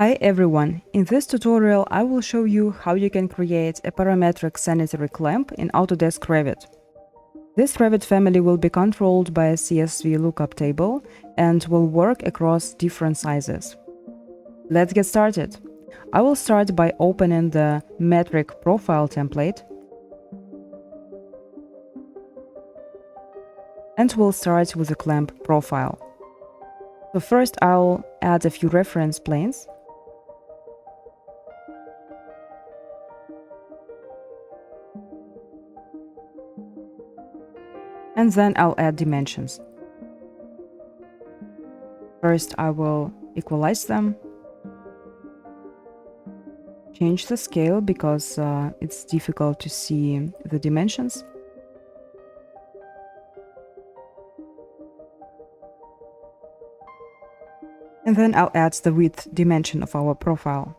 Hi everyone, in this tutorial I will show you how you can create a parametric sanitary clamp in Autodesk Revit. This Revit family will be controlled by a CSV lookup table and will work across different sizes. Let's get started. I will start by opening the metric profile template and we'll start with the clamp profile. So first I'll add a few reference planes. And then I'll add dimensions. First, I will equalize them, change the scale because it's difficult to see the dimensions. And then I'll add the width dimension of our profile.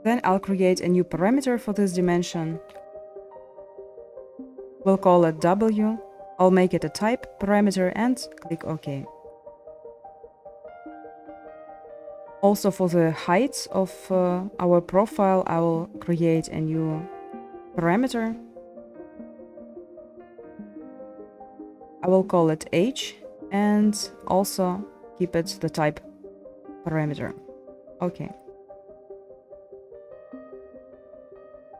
Then I'll create a new parameter for this dimension. We'll call it W. I'll make it a type parameter and click OK. Also for the height of our profile, I will create a new parameter. I will call it H and also keep it the type parameter. Okay.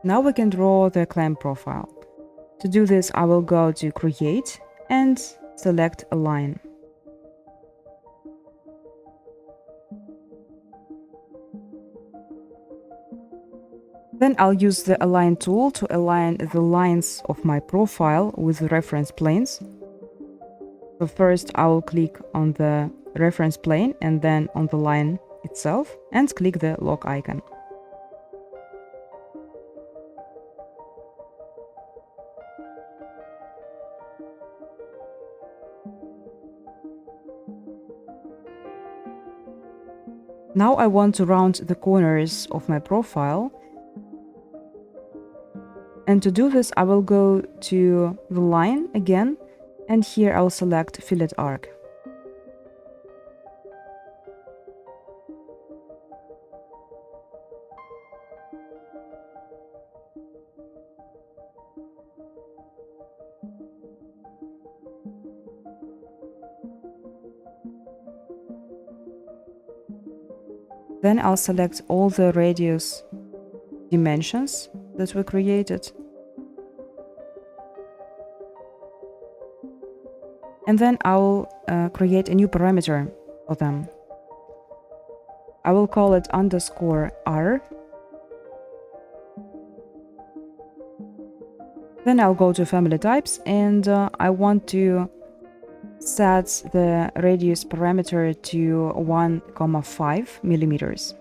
Now we can draw the clamp profile. To do this, I will go to Create and select a line. Then I'll use the Align tool to align the lines of my profile with the reference planes. So first I will click on the reference plane and then on the line itself and click the lock icon. Now I want to round the corners of my profile. And to do this, I will go to the line again, and here I'll select Fillet Arc. Then I'll select all the radius dimensions that were created. And then I'll create a new parameter for them. I will call it _R. Then I'll go to family types and I want to set the radius parameter to 1,5 millimeters.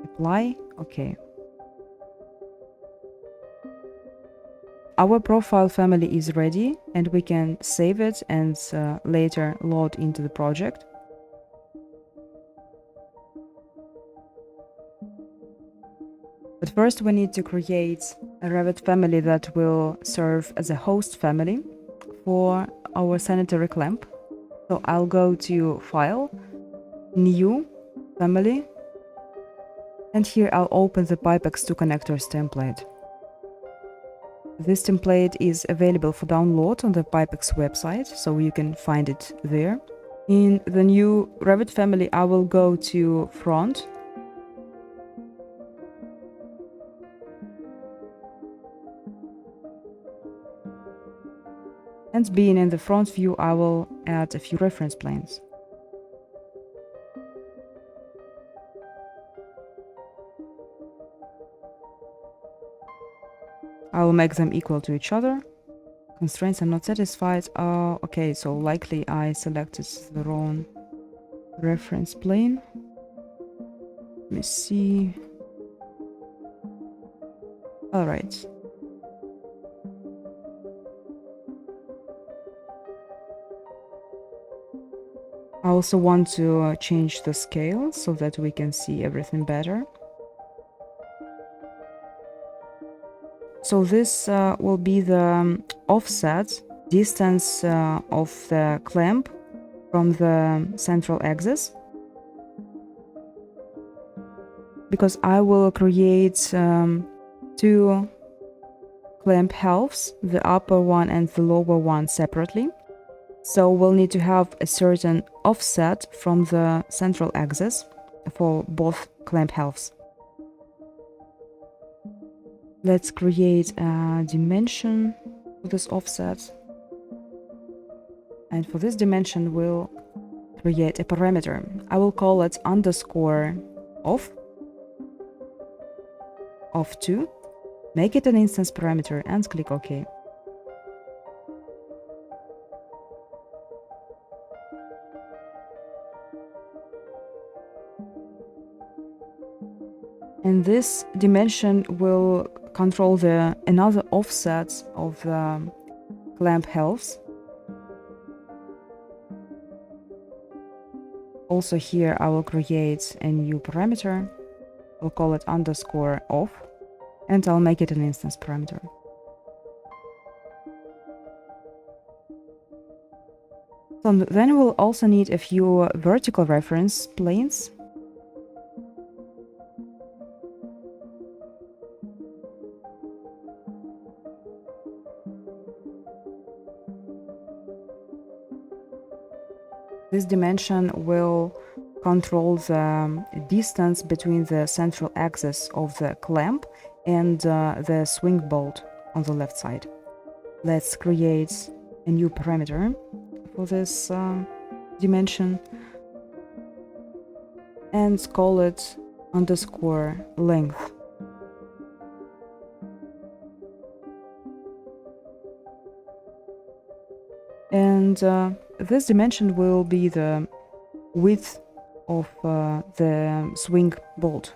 Apply, OK. Our profile family is ready and we can save it and later load into the project. But first we need to create a Revit family that will serve as a host family for our sanitary clamp. So I'll go to File, New, Family, and here I'll open the Pipex2 connectors template. This template is available for download on the Pipex website, so you can find it there. In the new Revit family, I will go to Front, and being in the front view, I will add a few reference planes. I will make them equal to each other. Constraints are not satisfied. Okay, so likely I selected the wrong reference plane. Let me see. All right. I also want to change the scale so that we can see everything better. So this will be the offset distance of the clamp from the central axis, because I will create two clamp halves, the upper one and the lower one separately. So we'll need to have a certain offset from the central axis for both clamp halves. Let's create a dimension for this offset. And for this dimension, we'll create a parameter. I will call it underscore off2, make it an instance parameter and click OK. And this dimension will control another offset of the clamp halves. Also here I will create a new parameter. I'll call it underscore off, and I'll make it an instance parameter. So then we'll also need a few vertical reference planes. This dimension will control the distance between the central axis of the clamp and the swing bolt on the left side. Let's create a new parameter for this dimension and call it underscore length. And this dimension will be the width of the swing bolt,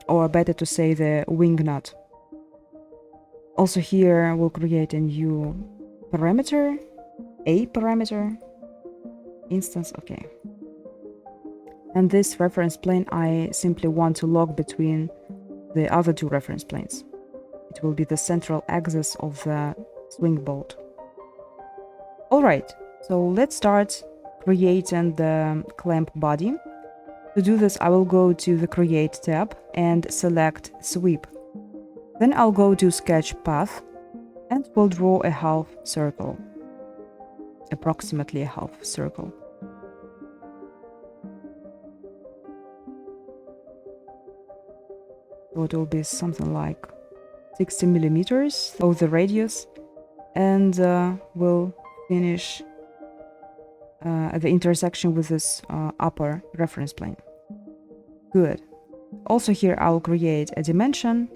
or better to say the wing nut. Also here we'll create a new parameter, a parameter, instance, okay. And this reference plane I simply want to log between the other two reference planes. It will be the central axis of the swing bolt. Alright, so let's start creating the clamp body. To do this, I will go to the Create tab and select Sweep. Then I'll go to Sketch Path and we'll draw a half circle, approximately a half circle. So it will be something like 60 millimeters of the radius, and we'll finish at the intersection with this upper reference plane. Good. Also here I'll create a dimension,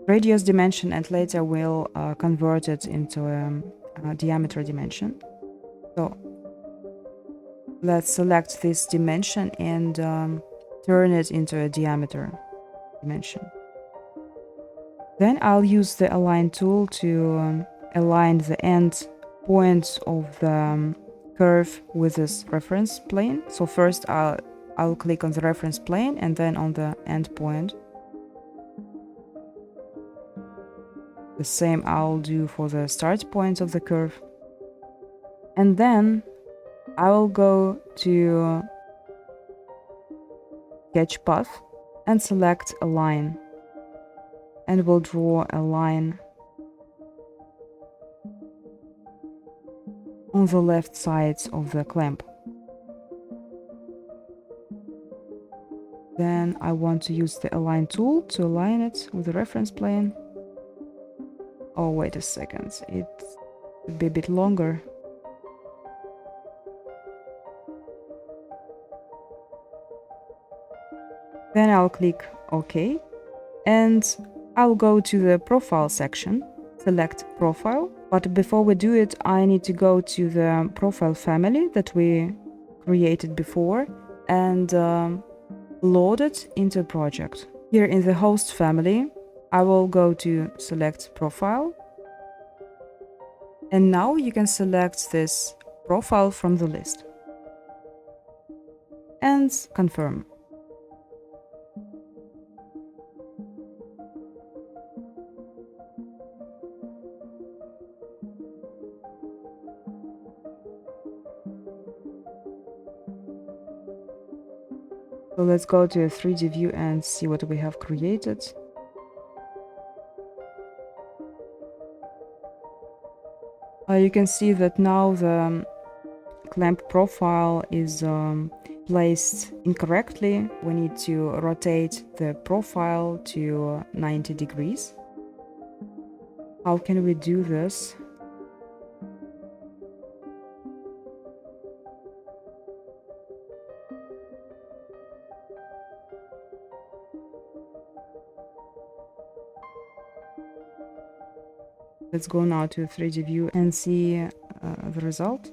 radius dimension, and later we'll convert it into a diameter dimension. So let's select this dimension and turn it into a diameter dimension. Then I'll use the Align tool to align the end points of the curve with this reference plane. So first I'll click on the reference plane and then on the end point. The same I'll do for the start point of the curve. And then I will go to Sketch Path and select a line. And we'll draw a line on the left side of the clamp. Then I want to use the Align tool to align it with the reference plane. Oh, wait a second, it would be a bit longer. Then I'll click OK, and I'll go to the Profile section, select Profile. But before we do it, I need to go to the profile family that we created before and load it into a project. Here in the host family, I will go to select profile. And now you can select this profile from the list. And confirm. So let's go to a 3D view and see what we have created. You can see that now the clamp profile is placed incorrectly. We need to rotate the profile to 90 degrees. How can we do this? Let's go now to 3D view and see the result.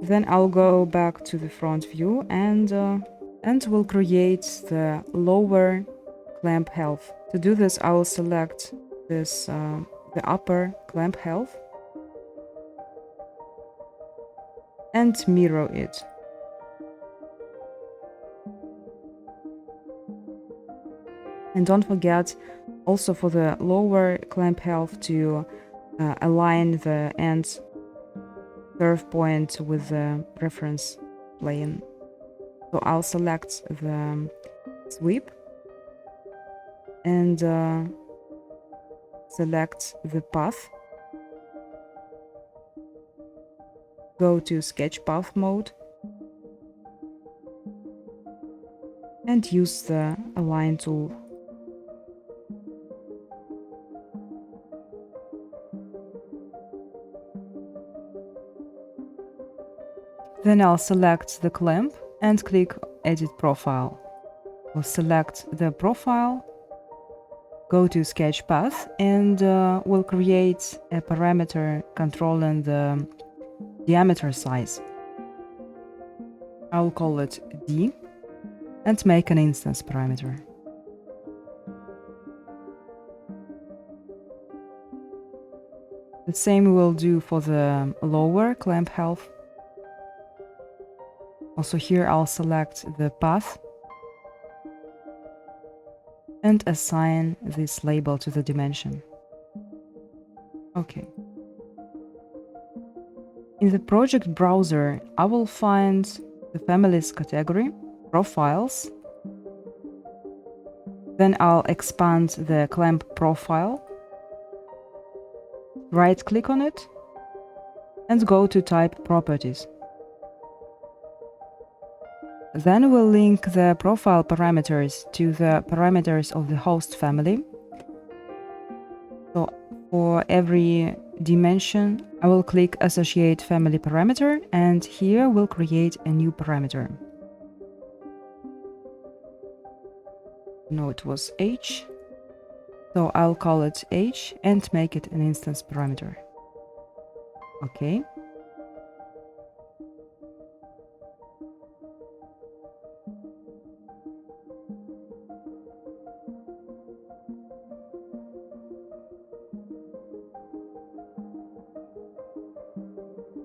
Then I'll go back to the front view and we'll create the lower clamp health. To do this, I will select this the upper clamp health and mirror it. And don't forget also for the lower clamp health to align the end curve point with the reference plane. So I'll select the sweep and select the path. Go to sketch path mode and use the align tool. Then I'll select the clamp and click Edit Profile. We'll select the profile, go to Sketch Path, and we'll create a parameter controlling the diameter size. I'll call it D and make an instance parameter. The same we'll do for the lower clamp health. Also here I'll select the path and assign this label to the dimension. Okay. In the project browser, I will find the families category, profiles. Then I'll expand the clamp profile, right click on it, and go to type properties. Then we'll link the profile parameters to the parameters of the host family. So for every dimension, I will click Associate Family Parameter, and here we'll create a new parameter. No, it was H. So I'll call it H and make it an instance parameter. Okay.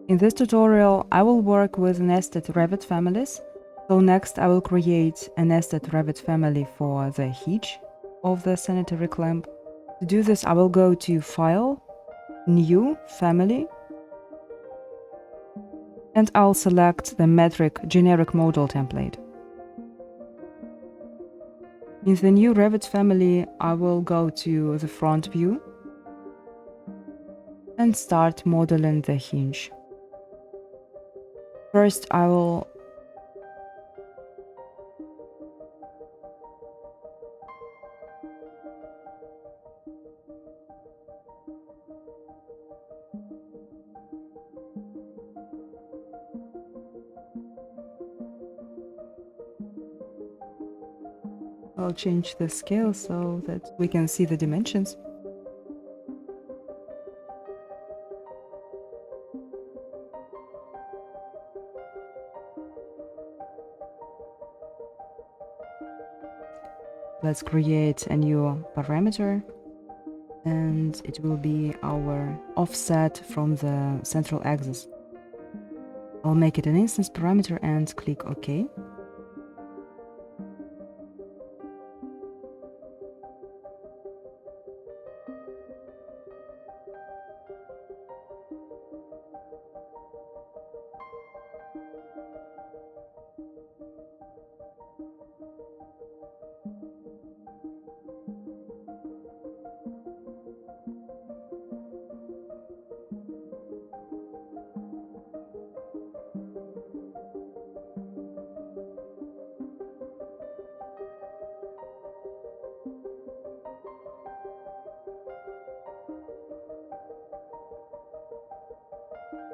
In this tutorial, I will work with nested Revit families. So next I will create a nested Revit family for the hinge of the sanitary clamp. To do this, I will go to File, New, Family, and I'll select the metric generic model template. In the new Revit family, I will go to the front view and start modeling the hinge. First, I'll change the scale so that we can see the dimensions. Let's create a new parameter, and it will be our offset from the central axis. I'll make it an instance parameter and click OK.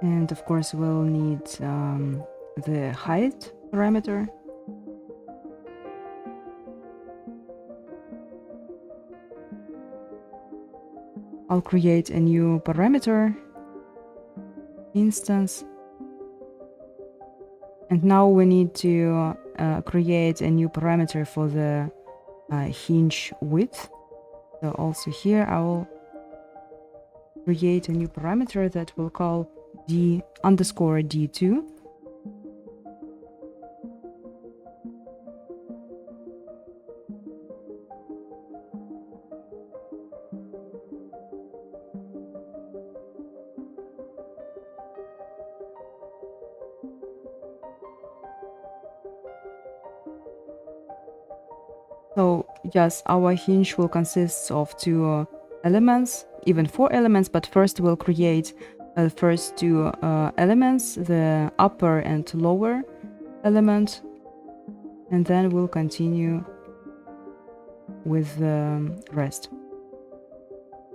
And of course, we'll need the height parameter. I'll create a new parameter instance. And now we need to create a new parameter for the hinge width. So also here I will create a new parameter that we'll call d_d2. So yes, our hinge will consist of two elements, even 4 elements, but first we'll create the first two elements, the upper and lower element, and then we'll continue with the rest.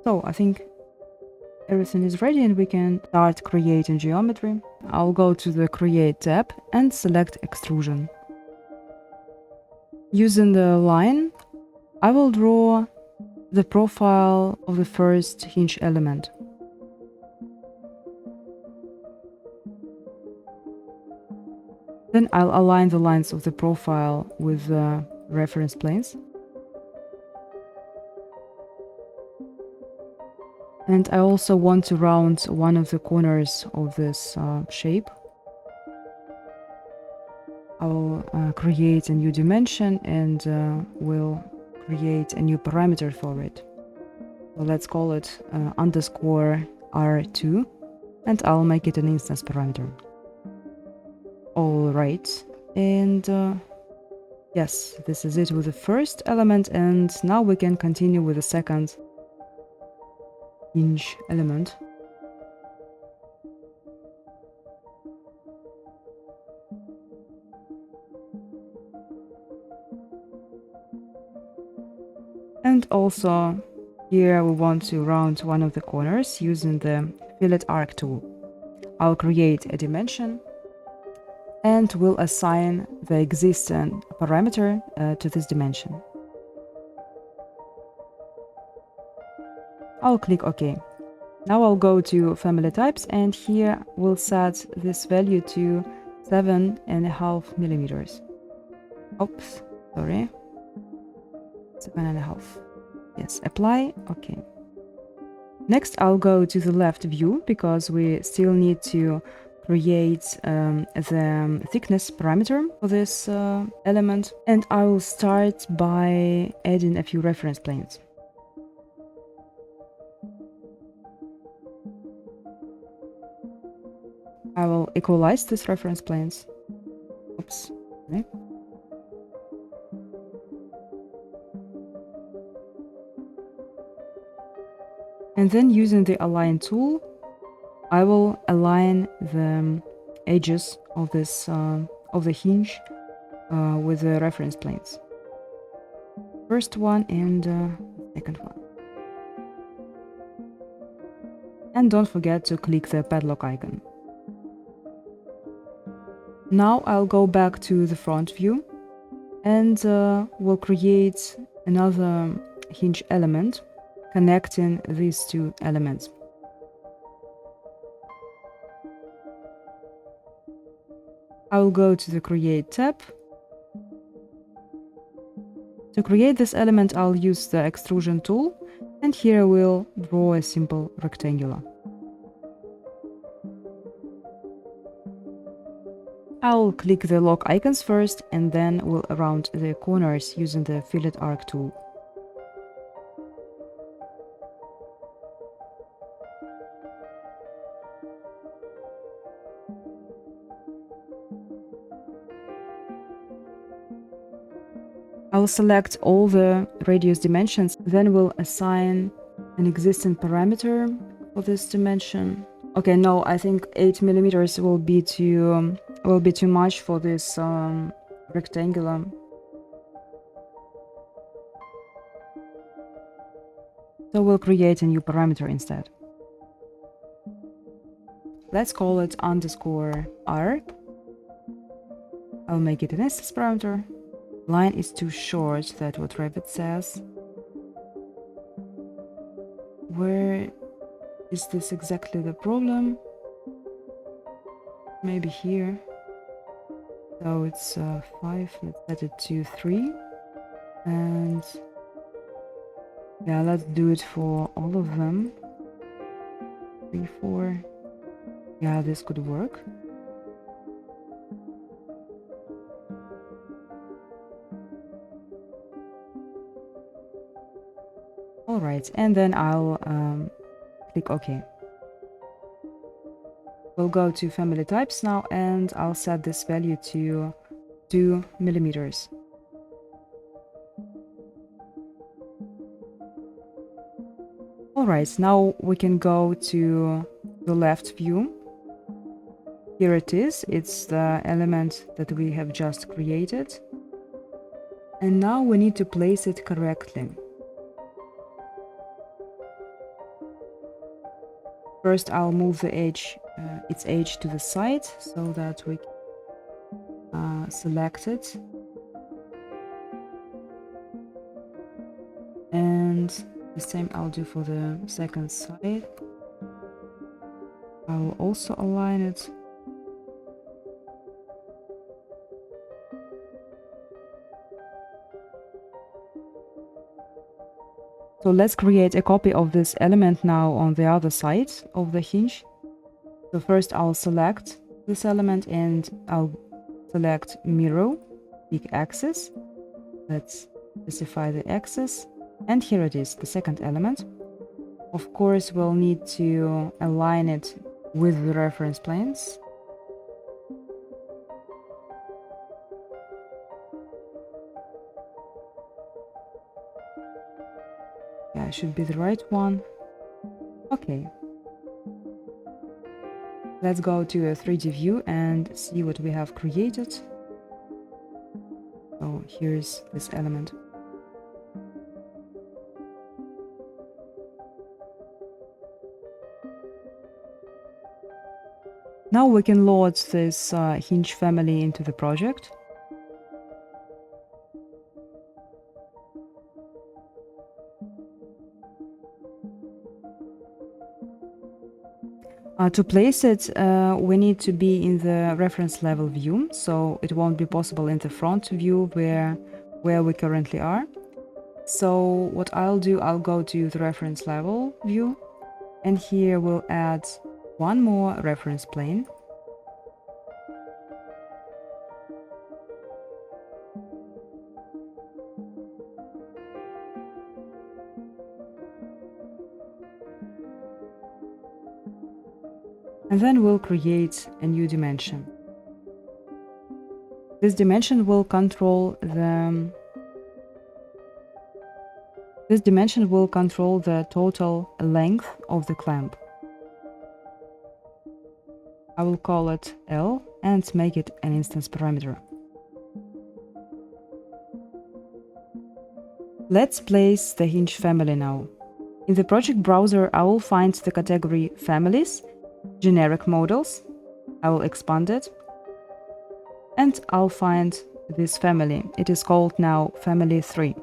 So I think everything is ready and we can start creating geometry. I'll go to the Create tab and select Extrusion. Using the line, I will draw the profile of the first hinge element. Then I'll align the lines of the profile with the reference planes. And I also want to round one of the corners of this shape. I will create a new dimension and we'll create a new parameter for it. So let's call it underscore R2 and I'll make it an instance parameter. All right, and yes, this is it with the first element, and now we can continue with the second hinge element. And also here we want to round one of the corners using the fillet arc tool. I'll create a dimension and we'll assign the existing parameter to this dimension. I'll click OK. Now I'll go to family types and here we'll set this value to 7.5 millimeters. Oops, sorry. 7.5. Yes, apply. Okay. Next, I'll go to the left view because we still need to create the thickness parameter for this element. And I will start by adding a few reference planes. I will equalize these reference planes. Oops. Okay. And then using the align tool, I will align the edges of this of the hinge with the reference planes. First one and second one. And don't forget to click the padlock icon. Now I'll go back to the front view and we'll create another hinge element connecting these two elements. I will go to the Create tab. To create this element, I'll use the Extrusion tool, and here we'll draw a simple rectangular. I'll click the lock icons first, and then we'll round the corners using the Fillet Arc tool. I'll select all the radius dimensions, then we'll assign an existing parameter for this dimension. Okay, no, I think 8 millimeters will be too much for this rectangular. So we'll create a new parameter instead. let's call it underscore R. I'll make it an instance parameter. Line is too short, that's what Revit says. Where is this exactly the problem? Maybe here. So it's 5, let's set it to 3. And yeah, let's do it for all of them. 3, 4. Yeah, this could work. All right, and then I'll click OK. We'll go to family types now, and I'll set this value to 2 millimeters. All right, now we can go to the left view. Here it is, it's the element that we have just created. And now we need to place it correctly. First, I'll move the edge, its edge to the side so that we can select it. And the same I'll do for the second side. I will also align it. So let's create a copy of this element now on the other side of the hinge. So first I'll select this element and I'll select mirror, pick axis. Let's specify the axis. And here it is, the second element. Of course, we'll need to align it with the reference planes. Yeah, should be the right one. Okay. Let's go to a 3D view and see what we have created. So here's this element. Now we can load this hinge family into the project. To place it, we need to be in the reference level view, so it won't be possible in the front view where we currently are. So what I'll do, I'll go to the reference level view, and here we'll add one more reference plane. And then we'll create a new dimension. This dimension will control the total length of the clamp. I will call it L and make it an instance parameter. Let's place the hinge family now. In the project browser, I will find the category Families, Generic Models. I will expand it. And I'll find this family. It is called now Family 3.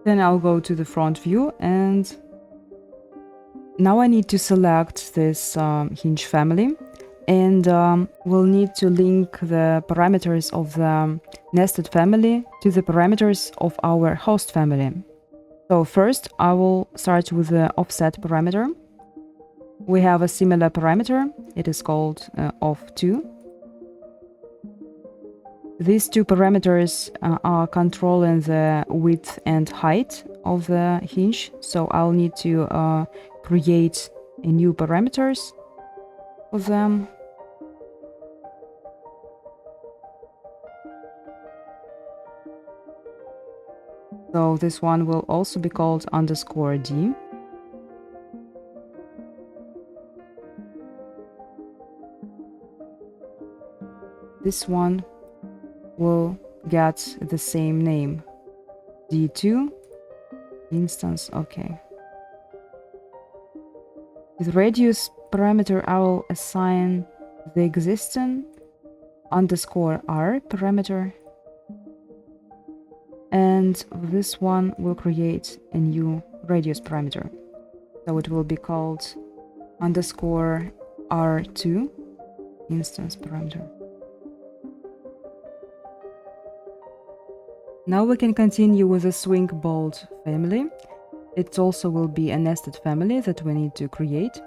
Then I'll go to the front view, and now I need to select this hinge family, and we'll need to link the parameters of the nested family to the parameters of our host family. So first I will start with the offset parameter. We have a similar parameter, it is called off2. These two parameters are controlling the width and height of the hinge, so I'll need to create a new parameters for them. So this one will also be called _d. this one will get the same name, D2 instance. Okay. With radius parameter, I will assign the existing underscore R parameter, and this one will create a new radius parameter. So it will be called underscore R2 instance parameter. Now we can continue with the swing bolt family. It also will be a nested family that we need to create.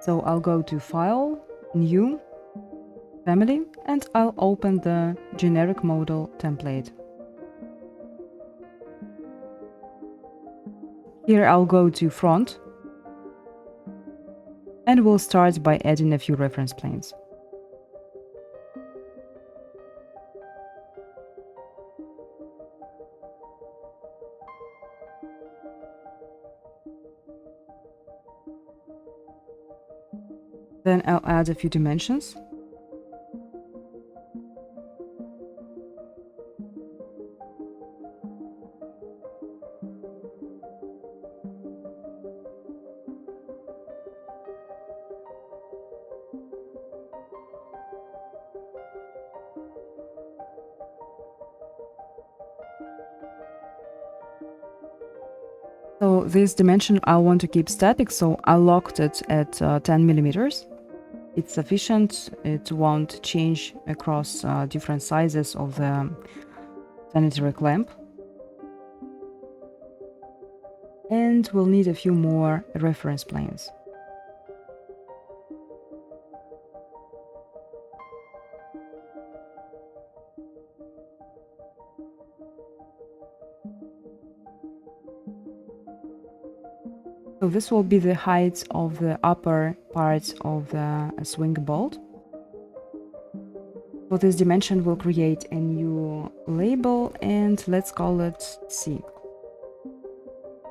So I'll go to File, New, Family, and I'll open the generic model template. Here I'll go to Front, and we'll start by adding a few reference planes. Then I'll add a few dimensions. So this dimension I want to keep static, so I locked it at 10 millimeters. It's sufficient. It won't change across different sizes of the sanitary clamp. And we'll need a few more reference planes. So this will be the height of the upper part of the swing bolt. For this dimension, we'll create a new label and let's call it C.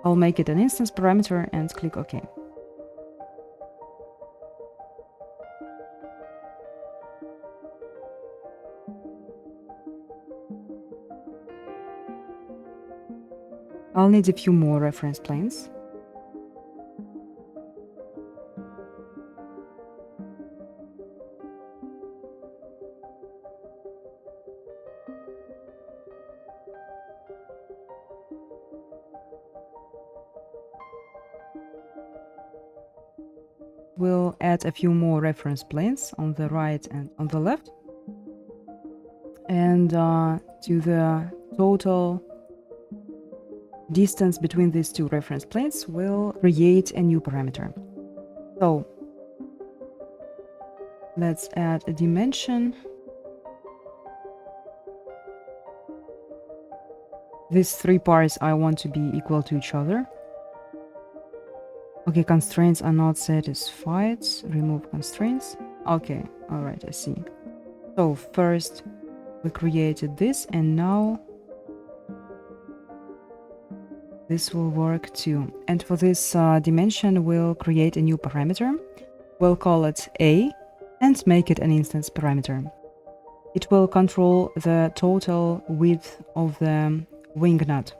I'll make it an instance parameter and click OK. I'll need a few more reference planes. We'll add a few more reference planes on the right and on the left. And to the total distance between these two reference planes, we'll create a new parameter. So let's add a dimension. These three parts I want to be equal to each other. Okay, constraints are not satisfied. Remove constraints. Okay, all right, I see. So first we created this, and now this will work too. And for this dimension, we'll create a new parameter. We'll call it A and make it an instance parameter. It will control the total width of the wing nut.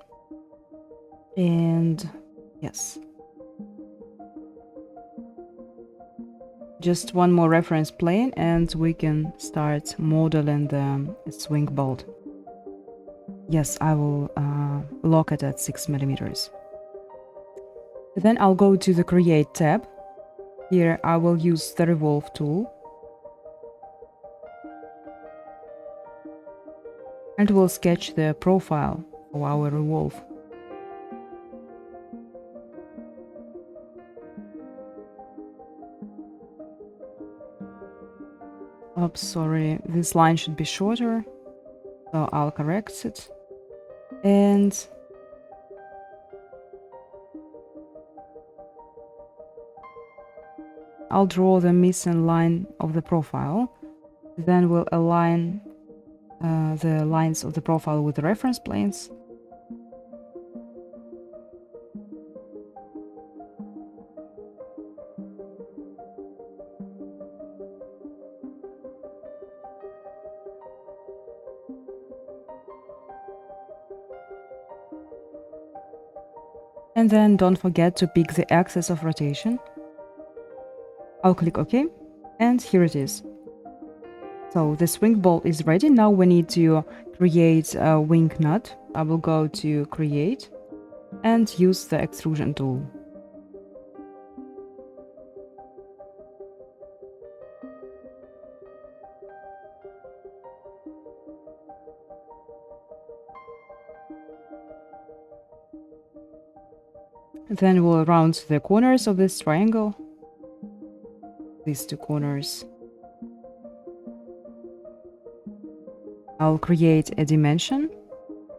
And yes. Just one more reference plane and we can start modeling the swing bolt. Yes, I will lock it at 6 millimeters. Then I'll go to the Create tab. Here I will use the Revolve tool. And we'll sketch the profile of our revolve. Oops, sorry, this line should be shorter, so I'll correct it. And I'll draw the missing line of the profile. Then we'll align the lines of the profile with the reference planes. And then don't forget to pick the axis of rotation. I'll click OK, and here it is. So the swing bolt is ready. Now we need to create a wing nut. I will go to Create and use the extrusion tool. Then we'll round the corners of this triangle, these two corners. I'll create a dimension,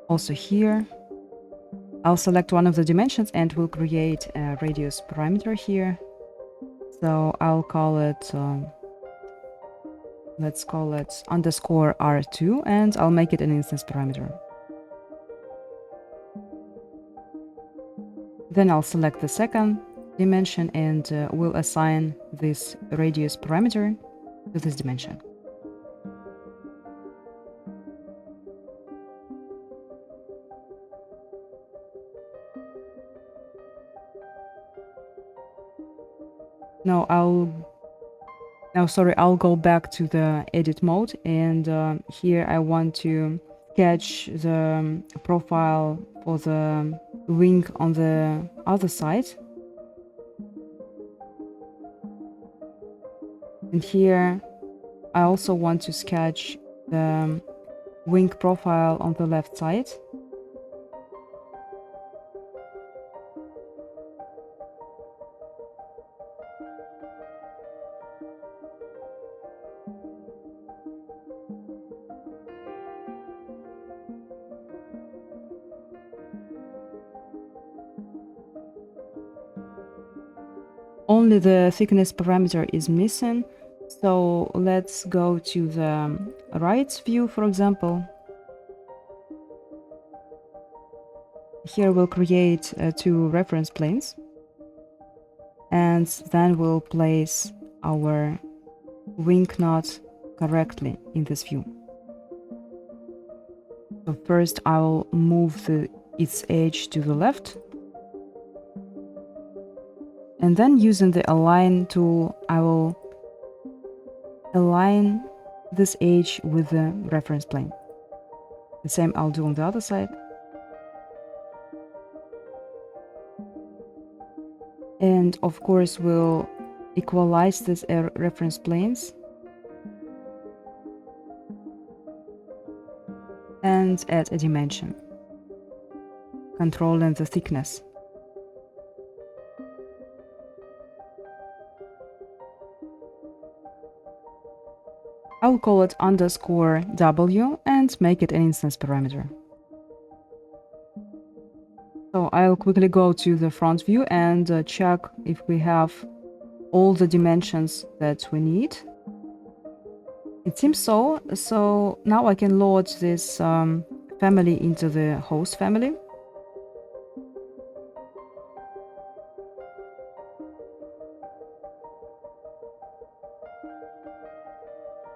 also here. I'll select one of the dimensions and we'll create a radius parameter here. So I'll call it, let's call it underscore R2, and I'll make it an instance parameter. Then I'll select the second dimension and we'll assign this radius parameter to this dimension. Now I'll go back to the edit mode, and here I want to sketch the profile for the wing on the other side. And here I also want to sketch the wing profile on the left side. Only the thickness parameter is missing, so let's go to the right view, for example. Here we'll create two reference planes, and then we'll place our wing nut correctly in this view. So first I'll move its edge to the left. And then using the align tool, I will align this edge with the reference plane. The same I'll do on the other side. And of course, we'll equalize these reference planes and add a dimension, controlling the thickness. I'll call it underscore W and make it an instance parameter. So I'll quickly go to the front view and check if we have all the dimensions that we need. It seems so. So now I can load this family into the host family.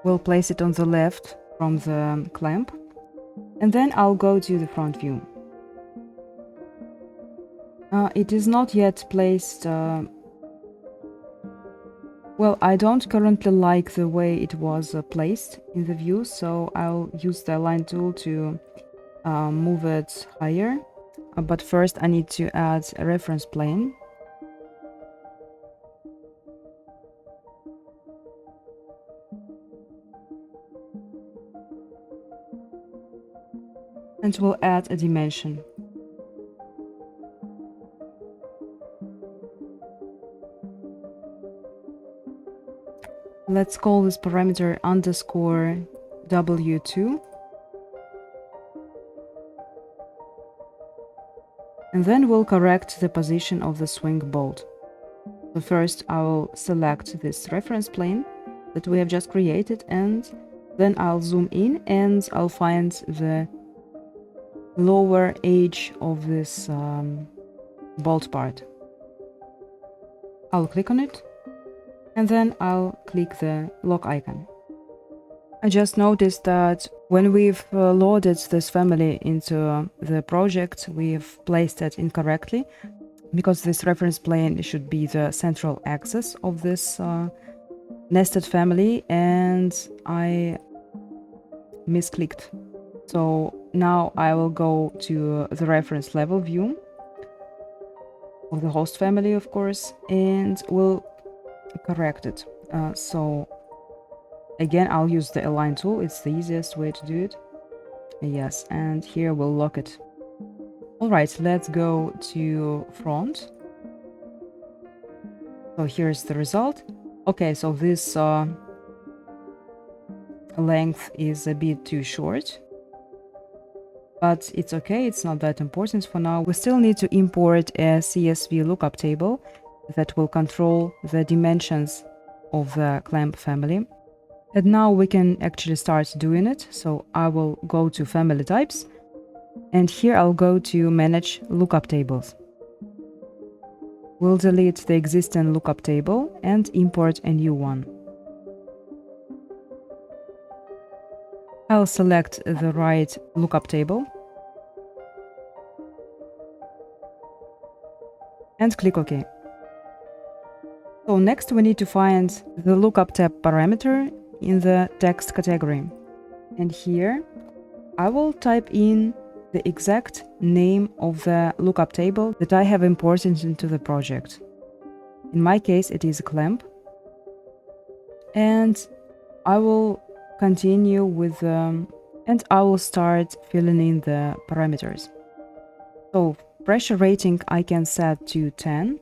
We'll place it on the left from the clamp, and then I'll go to the front view. It is not yet placed. Well, I don't currently like the way it was placed in the view, so I'll use the align tool to move it higher. But first I need to add a reference plane. And we'll add a dimension. Let's call this parameter underscore W2. And then we'll correct the position of the swing bolt. So first I will select this reference plane that we have just created, and then I'll zoom in and I'll find the lower edge of this bolt part. I'll click on it, and then I'll click the lock icon. I just noticed that when we've loaded this family into the project, we've placed it incorrectly. because this reference plane should be the central axis of this nested family, and I misclicked. So now I will go to the reference level view of the host family, of course, and we'll correct it. So again, I'll use the align tool. It's the easiest way to do it. Yes, and here we'll lock it. All right, let's go to front. So here's the result. Okay, so this length is a bit too short, but it's okay, it's not that important for now. We still need to import a CSV lookup table that will control the dimensions of the clamp family. And now we can actually start doing it. So I will go to family types, and here I'll go to manage lookup tables. We'll delete the existing lookup table and import a new one. I'll select the right lookup table and click OK. So next we need to find the lookup tab parameter in the text category. And here I will type in the exact name of the lookup table that I have imported into the project. In my case, it is a clamp. And I will continue with and I will start filling in the parameters. So pressure rating I can set to 10.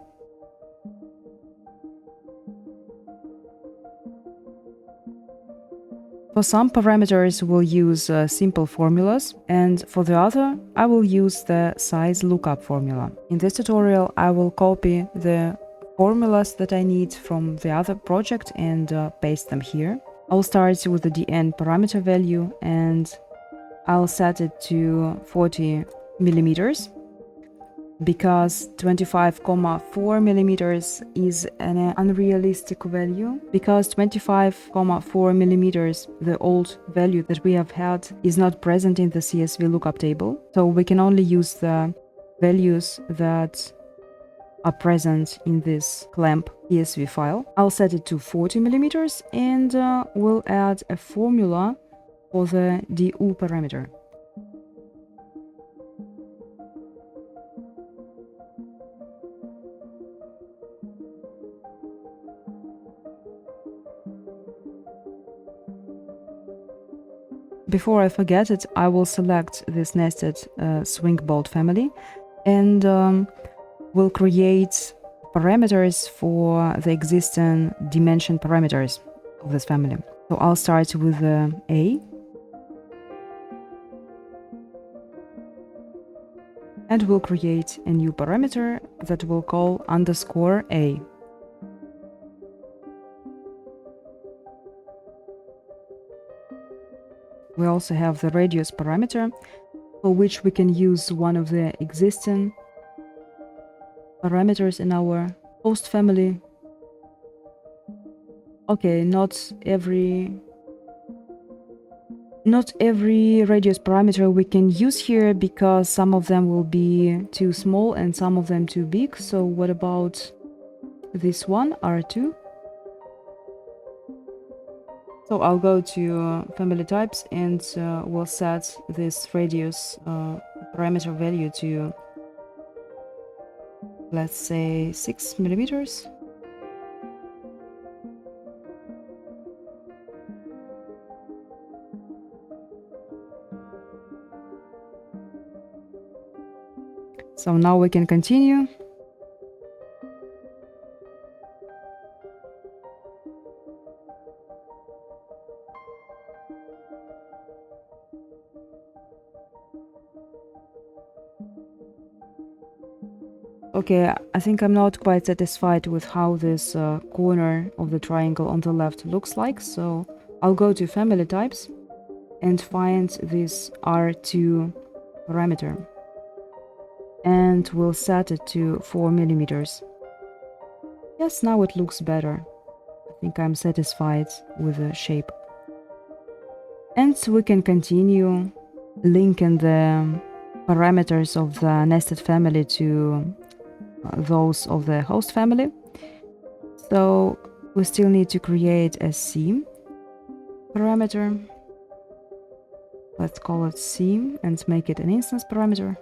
For some parameters we'll use simple formulas, and for the other I will use the size lookup formula. In this tutorial I will copy the formulas that I need from the other project and paste them here. I'll start with the DN parameter value and I'll set it to 40 millimeters, because 25,4 millimeters is an unrealistic value, because 25,4 millimeters, the old value that we have had, is not present in the CSV lookup table. So we can only use the values that are present in this clamp CSV file. I'll set it to 40 millimeters and we'll add a formula for the DU parameter. Before I forget it, I will select this nested swing bolt family and we'll create parameters for the existing dimension parameters of this family. So I'll start with A. And we'll create a new parameter that we'll call _A. We also have the radius parameter, for which we can use one of the existing parameters in our host family. Okay, not every radius parameter we can use here, because some of them will be too small and some of them too big. So what about this one, R2? So I'll go to family types and we'll set this radius parameter value to, let's say, 6 millimeters. So now we can continue. Okay, I think I'm not quite satisfied with how this corner of the triangle on the left looks like, so I'll go to family types and find this R2 parameter. And we'll set it to 4 millimeters. Yes, now it looks better. I think I'm satisfied with the shape. And we can continue linking the parameters of the nested family to those of the host family. So we still need to create a seam parameter. Let's call it seam and make it an instance parameter.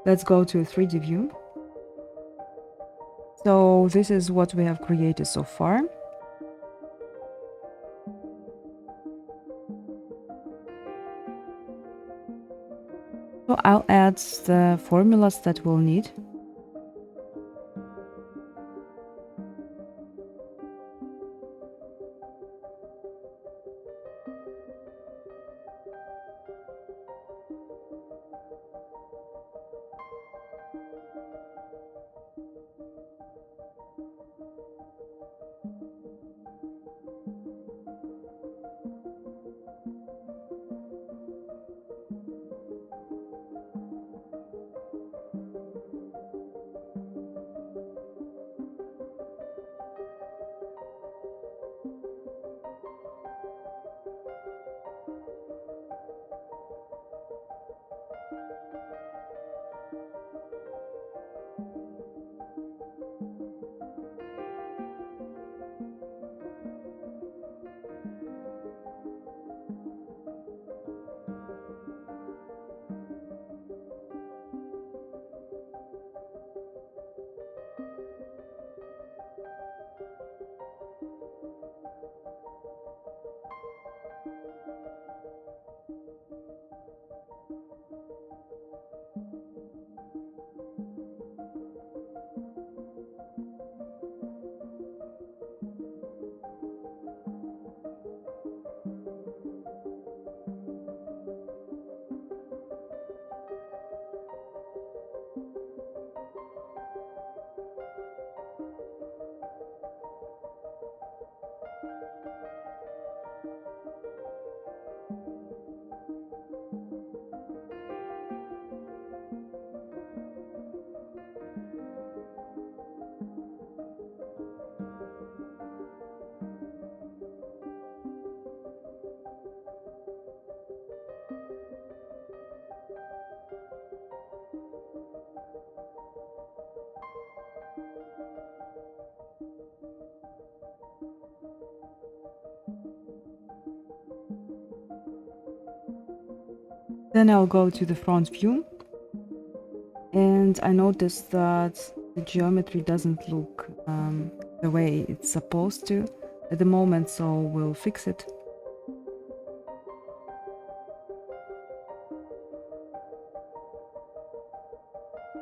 Let's go to 3D view. So this is what we have created so far. So I'll add the formulas that we'll need. Then I'll go to the front view, and I noticed that the geometry doesn't look the way it's supposed to at the moment, so we'll fix it.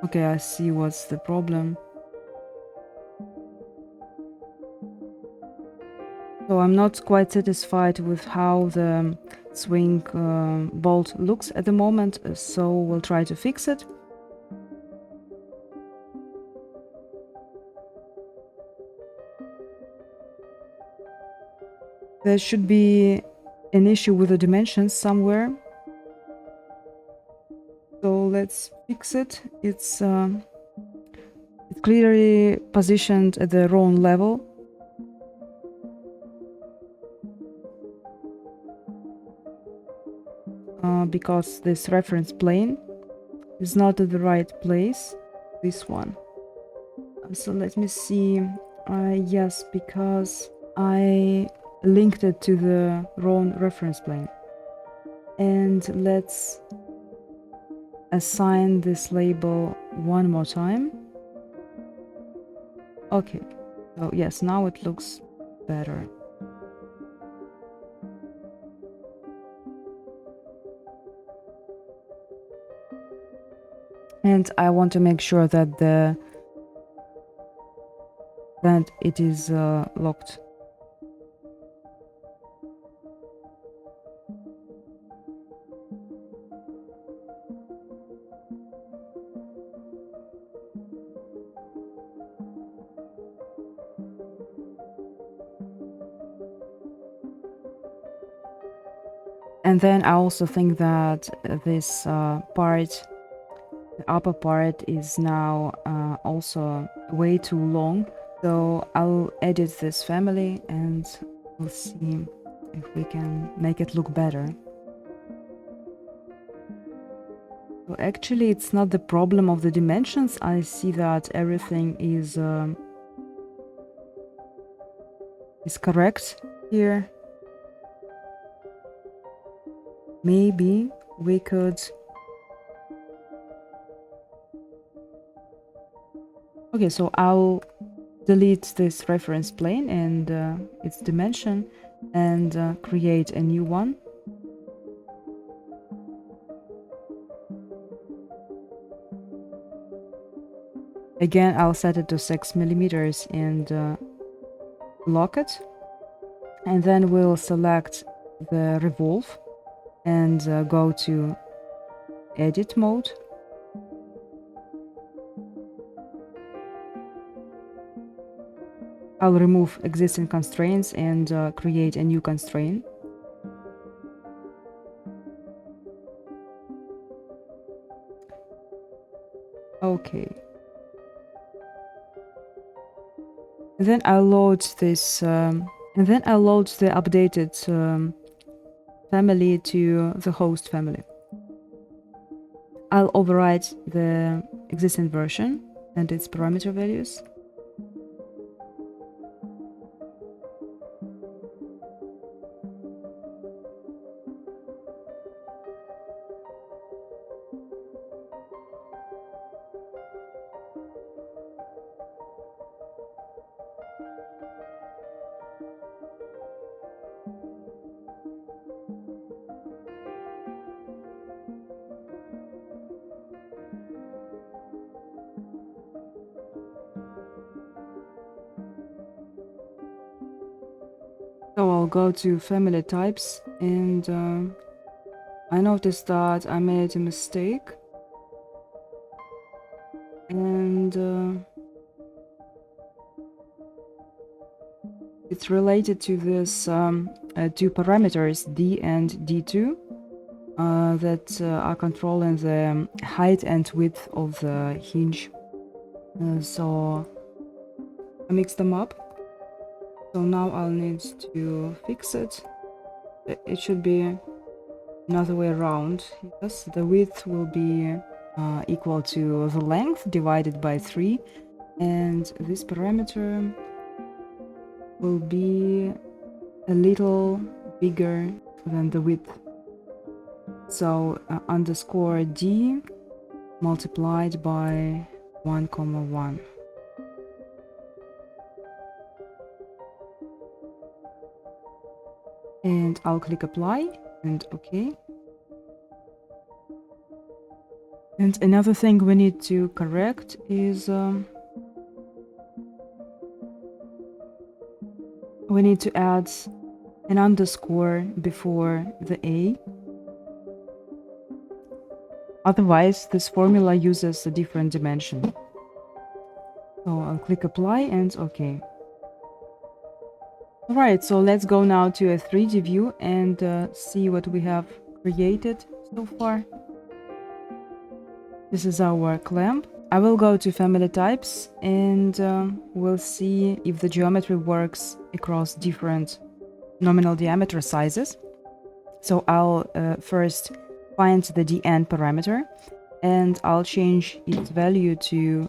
Okay, I see what's the problem. So I'm not quite satisfied with how the swing bolt looks at the moment, so we'll try to fix it. There should be an issue with the dimensions somewhere. So let's fix it. It's clearly positioned at the wrong level. Because this reference plane is not at the right place, this one. So let me see. Yes, because I linked it to the wrong reference plane. And let's assign this label one more time. Okay, so yes, now it looks better. And I want to make sure that it is locked. And then I also think that this part, the upper part, is now also way too long. So I'll edit this family and we'll see if we can make it look better. So actually, it's not the problem of the dimensions. I see that everything is correct here. Maybe we could... Okay, so I'll delete this reference plane and its dimension and create a new one. Again, I'll set it to 6 millimeters and lock it. And then we'll select the revolve and go to edit mode. I'll remove existing constraints and create a new constraint. Okay. And then I'll load this, and then I'll load the updated family to the host family. I'll overwrite the existing version and its parameter values. So I'll go to family types and I noticed that I made a mistake and it's related to this two parameters D and D2 that are controlling the height and width of the hinge. So I mixed them up. So now I'll need to fix it. It should be another way around. Yes, the width will be equal to the length divided by 3, and this parameter will be a little bigger than the width. So underscore D multiplied by 1,1. And I'll click apply and OK. And another thing we need to correct is we need to add an underscore before the A. Otherwise, this formula uses a different dimension. So I'll click apply and OK. Alright, so let's go now to a 3D view and see what we have created so far. This is our clamp. I will go to family types and we'll see if the geometry works across different nominal diameter sizes. So I'll first find the DN parameter and I'll change its value to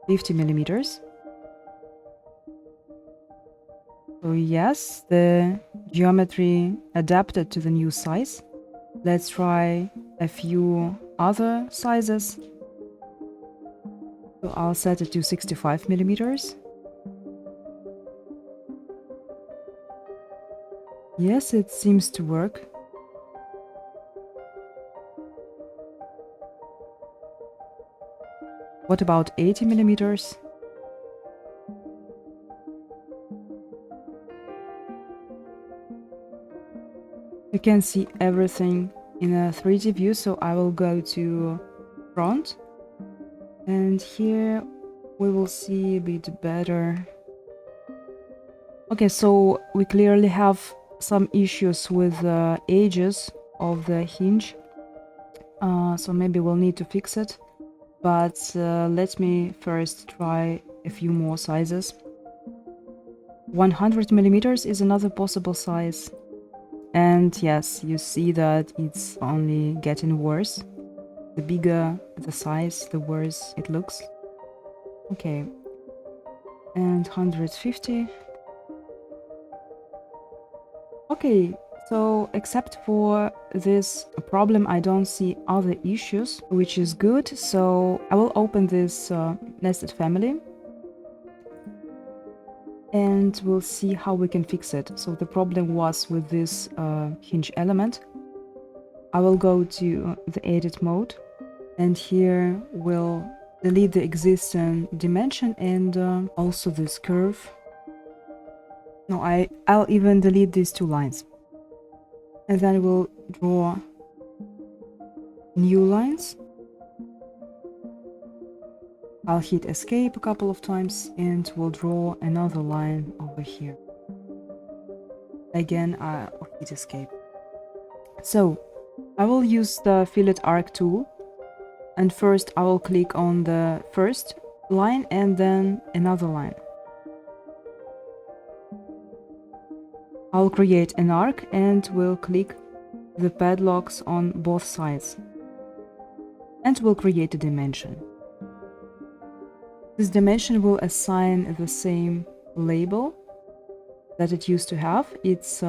50 millimeters. So yes, the geometry adapted to the new size. Let's try a few other sizes. So I'll set it to 65 millimeters. Yes, it seems to work. What about 80 millimeters? You can see everything in a 3D view, so I will go to front. And here we will see a bit better. Okay, so we clearly have some issues with the edges of the hinge, so maybe we'll need to fix it, but let me first try a few more sizes. 100 millimeters is another possible size, and yes, you see that it's only getting worse. The bigger the size, the worse it looks. Okay, and 150. Okay, so except for this problem, I don't see other issues, which is good. So I will open this nested family and we'll see how we can fix it. So the problem was with this hinge element. I will go to the edit mode, and here we'll delete the existing dimension and also this curve. No, I'll even delete these two lines. And then we'll draw new lines. I'll hit escape a couple of times and we'll draw another line over here. Again, I'll hit escape. So I will use the fillet arc tool, and first I will click on the first line and then another line. I'll create an arc and we'll click the padlocks on both sides, and we'll create a dimension. This dimension will assign the same label that it used to have. It's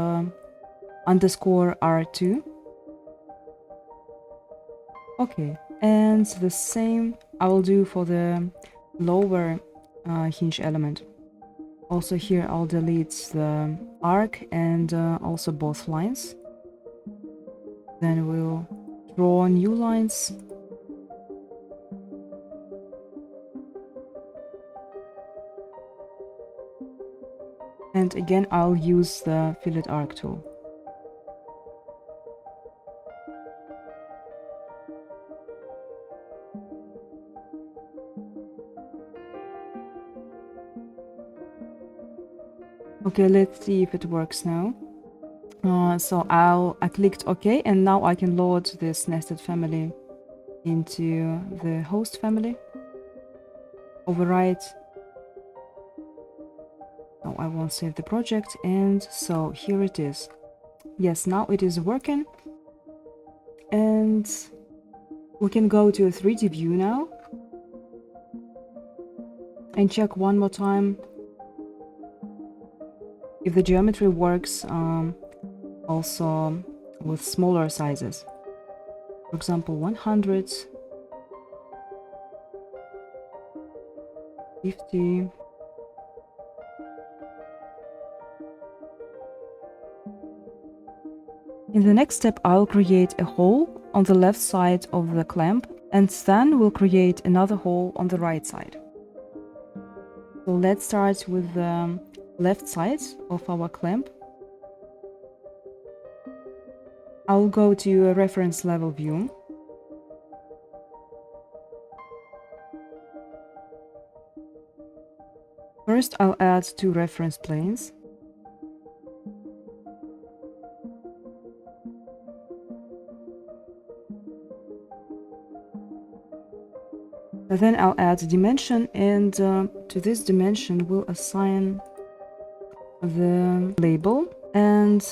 underscore R2. Okay, and the same I will do for the lower hinge element. Also here I'll delete the arc and also both lines. Then we'll draw new lines. And again I'll use the fillet arc tool. Okay, let's see if it works now. So I clicked OK, and now I can load this nested family into the host family. Overwrite. No, I won't save the project, and so here it is. Yes, now it is working, and we can go to a 3D view now and check one more time if the geometry works also with smaller sizes. For example, 100, 50. In the next step, I'll create a hole on the left side of the clamp, and then we'll create another hole on the right side. So let's start with the left side of our clamp. I'll go to a reference level view. First, I'll add two reference planes. Then I'll add a dimension, and to this dimension we'll assign the label, and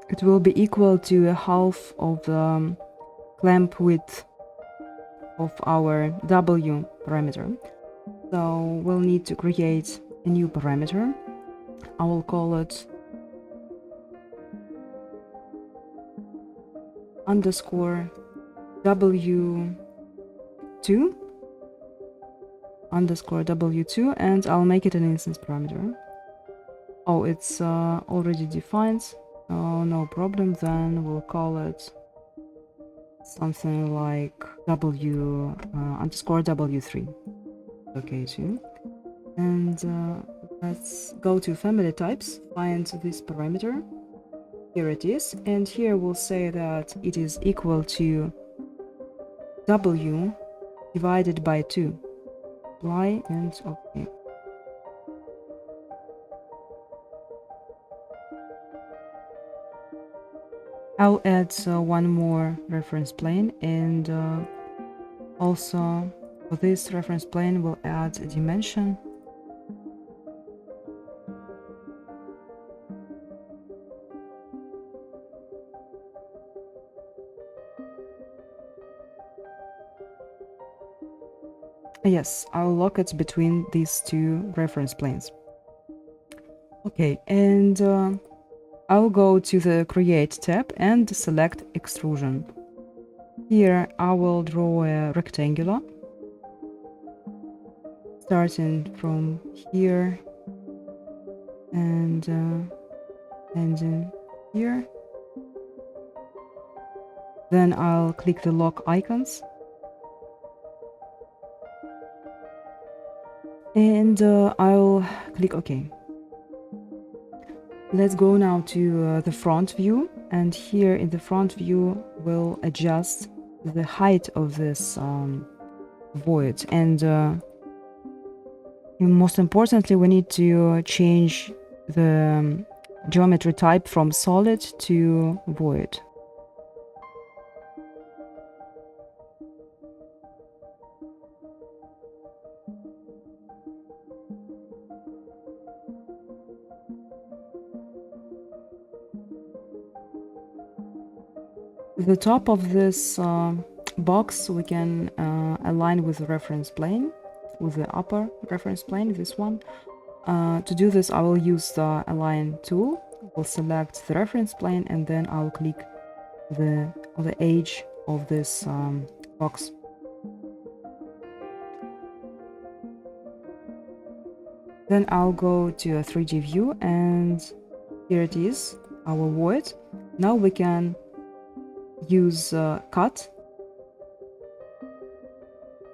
it will be equal to a half of the clamp width of our W parameter. So we'll need to create a new parameter. I will call it underscore W2 underscore W2, and I'll make it an instance parameter. Oh, it's already defined, so no problem. Then we'll call it something like W underscore W3. Okay, too. And let's go to family types, find this parameter. Here it is, and here we'll say that it is equal to W divided by 2. Apply and OK. I'll add one more reference plane, and also for this reference plane we'll add a dimension. Yes, I'll lock it between these two reference planes. Okay, and I'll go to the Create tab and select Extrusion. Here I will draw a rectangular, starting from here and ending here. Then I'll click the lock icons. And I'll click OK. Let's go now to the front view, and here in the front view we'll adjust the height of this void, and most importantly we need to change the geometry type from solid to void. The top of this box we can align with the reference plane, with the upper reference plane, this one. To do this I will use the Align tool. We'll select the reference plane and then I'll click on the edge of this box. Then I'll go to a 3D view, and here it is, our void. Now we can use cut,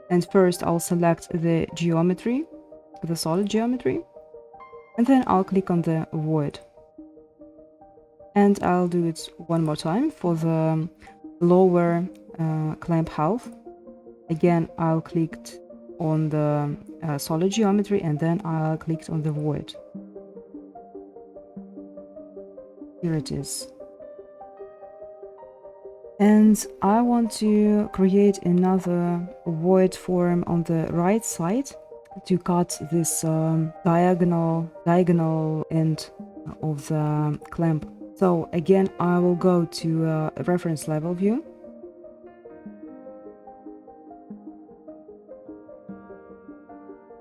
and first I'll select the geometry, the solid geometry, and then I'll click on the void, and I'll do it one more time for the lower clamp half. Again I'll click on the solid geometry, and then I'll click on the void. Here it is. And I want to create another void form on the right side to cut this diagonal end of the clamp. So again, I will go to a reference level view.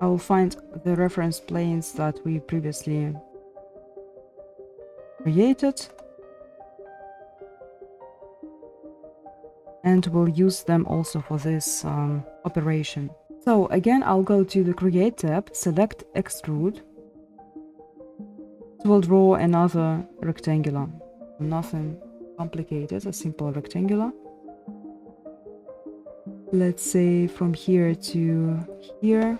I will find the reference planes that we previously created, and we'll use them also for this operation. So again, I'll go to the Create tab, select Extrude. So we'll draw another rectangular, nothing complicated, a simple rectangular. Let's say from here to here.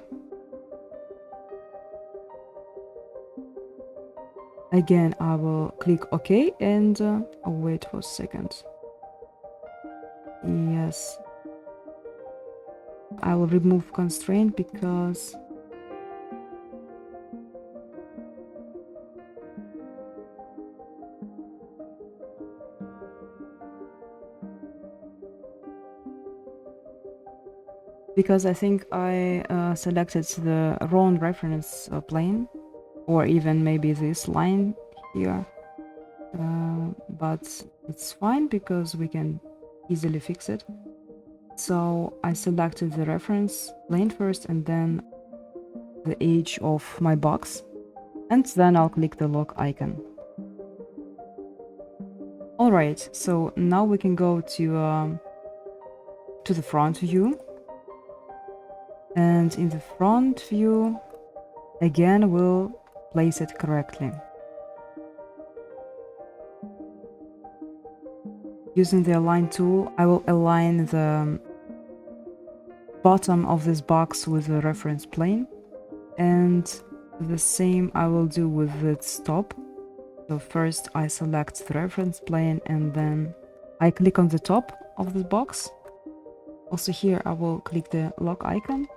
Again, I will click OK, and I'll wait for a second. Yes, I will remove constraint because I think I selected the wrong reference plane, or even maybe this line here, but it's fine because we can easily fix it. So I selected the reference plane first and then the edge of my box, and then I'll click the lock icon. Alright, so now we can go to the front view, and in the front view again we'll place it correctly. Using the Align tool, I will align the bottom of this box with the reference plane, and the same I will do with its top. So first I select the reference plane and then I click on the top of the box. Also here I will click the lock icon.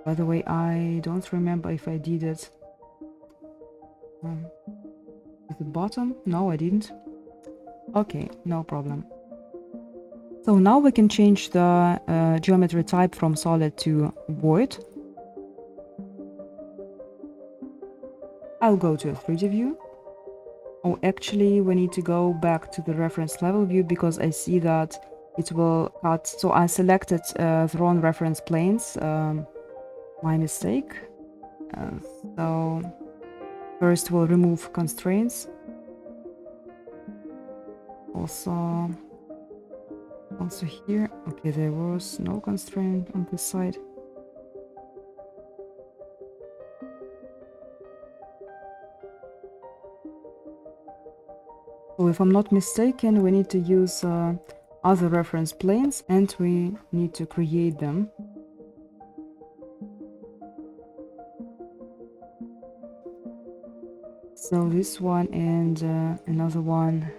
By the way, I don't remember if I did it at the bottom. No, I didn't. Okay, no problem. So now we can change the geometry type from solid to void. I'll go to a 3D view. Oh, actually, we need to go back to the reference level view because I see that it will cut. So I selected the wrong reference planes. My mistake. So first we'll remove constraints. Also here. Okay, there was no constraint on this side. So if I'm not mistaken, we need to use other reference planes and we need to create them. So this one and another one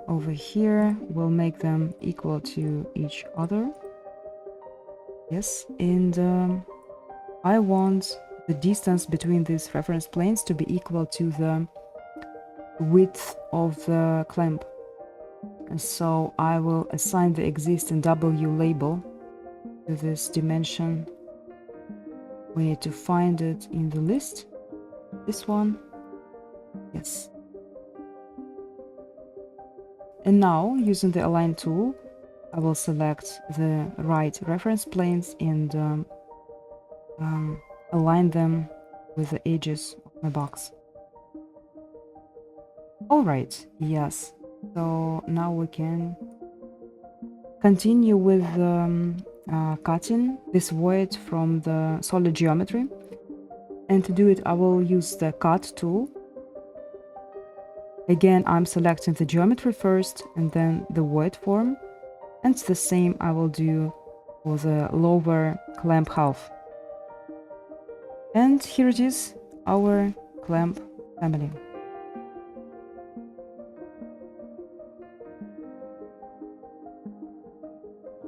over here will make them equal to each other. Yes, and I want the distance between these reference planes to be equal to the width of the clamp. And so I will assign the existing W label to this dimension. We need to find it in the list. This one. Yes. And now, using the Align tool, I will select the right reference planes and align them with the edges of my box. Alright, yes. So now we can continue with cutting this void from the solid geometry. And to do it, I will use the cut tool. Again, I'm selecting the geometry first and then the void form. And the same I will do for the lower clamp half. And here it is, our clamp family.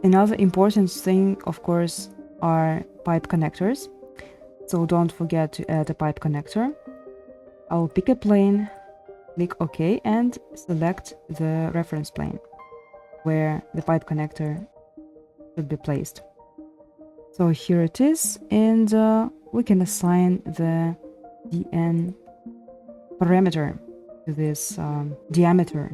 Another important thing, of course, are pipe connectors. So don't forget to add a pipe connector. I'll pick a plane, click OK, and select the reference plane where the pipe connector should be placed. So here it is, and we can assign the DN parameter to this diameter.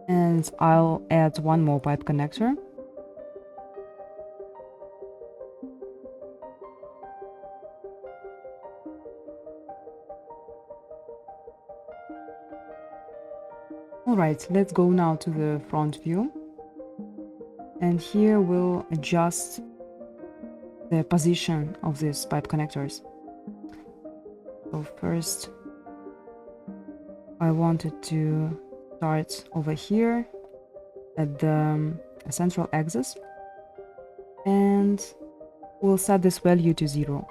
And I'll add one more pipe connector. Alright, let's go now to the front view. And here we'll adjust the position of these pipe connectors. So first, I wanted to start over here at the central axis, and we'll set this value to 0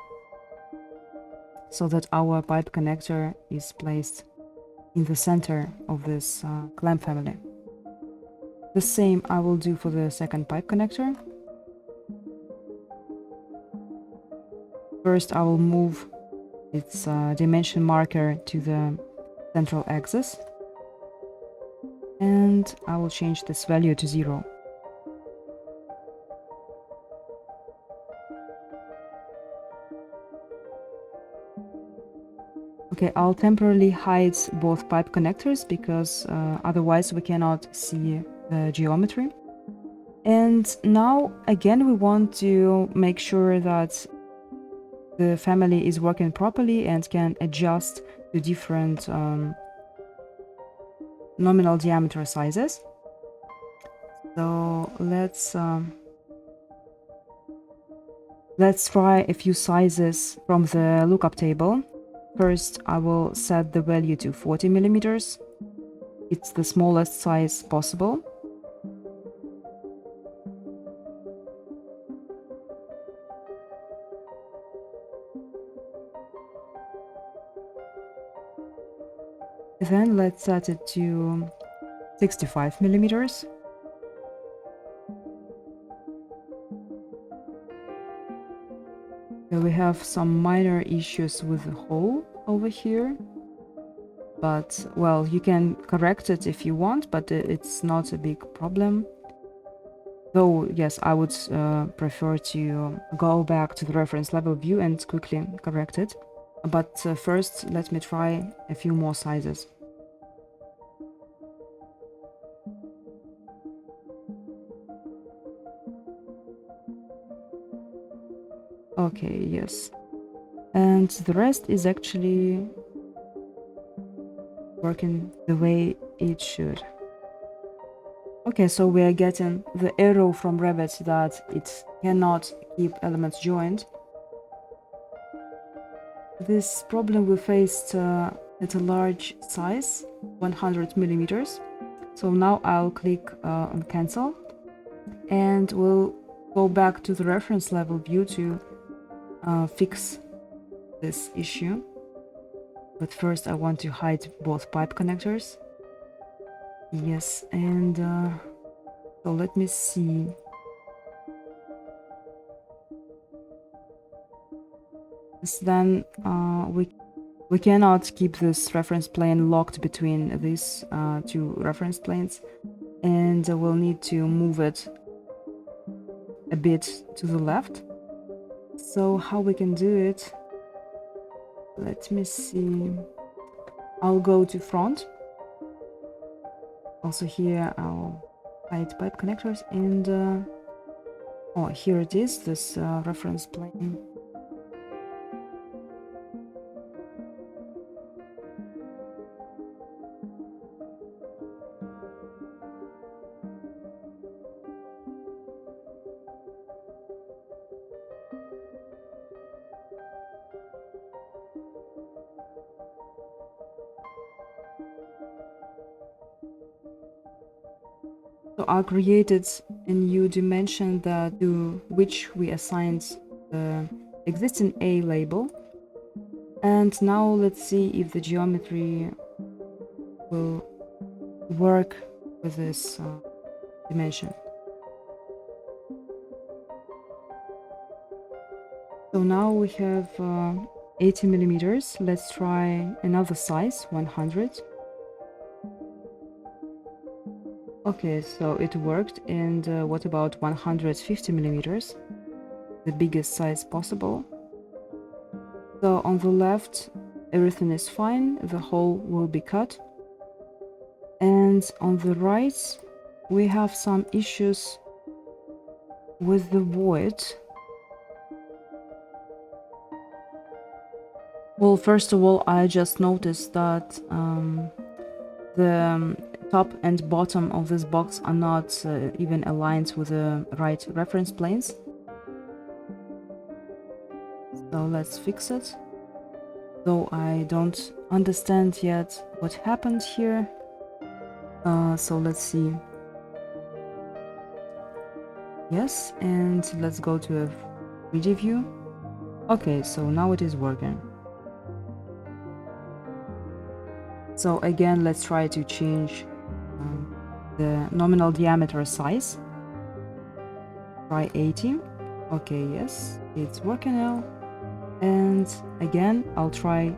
so that our pipe connector is placed in the center of this clamp family. The same I will do for the second pipe connector. First, I will move its dimension marker to the central axis, and I will change this value to 0. Okay, I'll temporarily hide both pipe connectors because otherwise we cannot see the geometry. And now again we want to make sure that the family is working properly and can adjust to different nominal diameter sizes. So let's try a few sizes from the lookup table. First, I will set the value to 40 millimeters. It's the smallest size possible. Then let's set it to 65 millimeters. So we have some minor issues with the hole over here. but well, you can correct it if you want, but it's not a big problem. Though, yes, I would prefer to go back to the reference level view and quickly correct it. But first, let me try a few more sizes. Okay, yes. And the rest is actually working the way it should. Okay, so we are getting the error from Revit that it cannot keep elements joined. This problem we faced at a large size, 100 millimeters. So now I'll click on cancel, and we'll go back to the reference level view to fix this issue. But first I want to hide both pipe connectors. Yes, and so let me see. Then we cannot keep this reference plane locked between these two reference planes, and we'll need to move it a bit to the left. So how we can do it? Let me see. I'll go to front. Also here I'll hide pipe connectors, and oh, here it is, this reference plane. So I created a new dimension to which we assigned the existing A label. And now let's see if the geometry will work with this dimension. So now we have 80 millimeters. Let's try another size, 100. Okay, so it worked. And what about 150 millimeters? The biggest size possible. So on the left, everything is fine. The hole will be cut. And on the right, we have some issues with the void. Well, first of all, I just noticed that the top and bottom of this box are not even aligned with the right reference planes. So let's fix it. Though I don't understand yet what happened here. So let's see. Yes, and let's go to a 3D view. Okay, so now it is working. So again, let's try to change the nominal diameter size. Try 80. Okay, yes, it's working now. And again, I'll try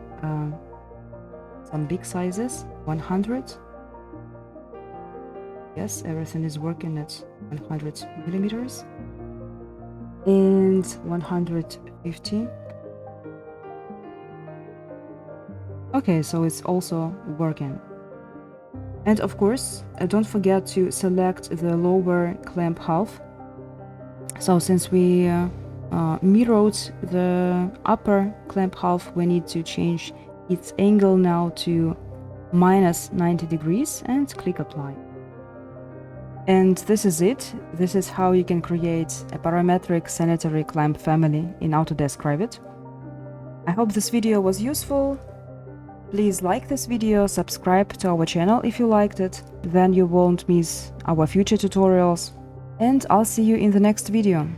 some big sizes, 100. Yes, everything is working at 100 millimeters. And 150. Okay, so it's also working. And of course, don't forget to select the lower clamp half. So since we mirrored the upper clamp half, we need to change its angle now to minus 90 degrees and click apply. And this is it. This is how you can create a parametric sanitary clamp family in Autodesk Revit. I hope this video was useful. Please like this video, subscribe to our channel if you liked it, then you won't miss our future tutorials. And I'll see you in the next video.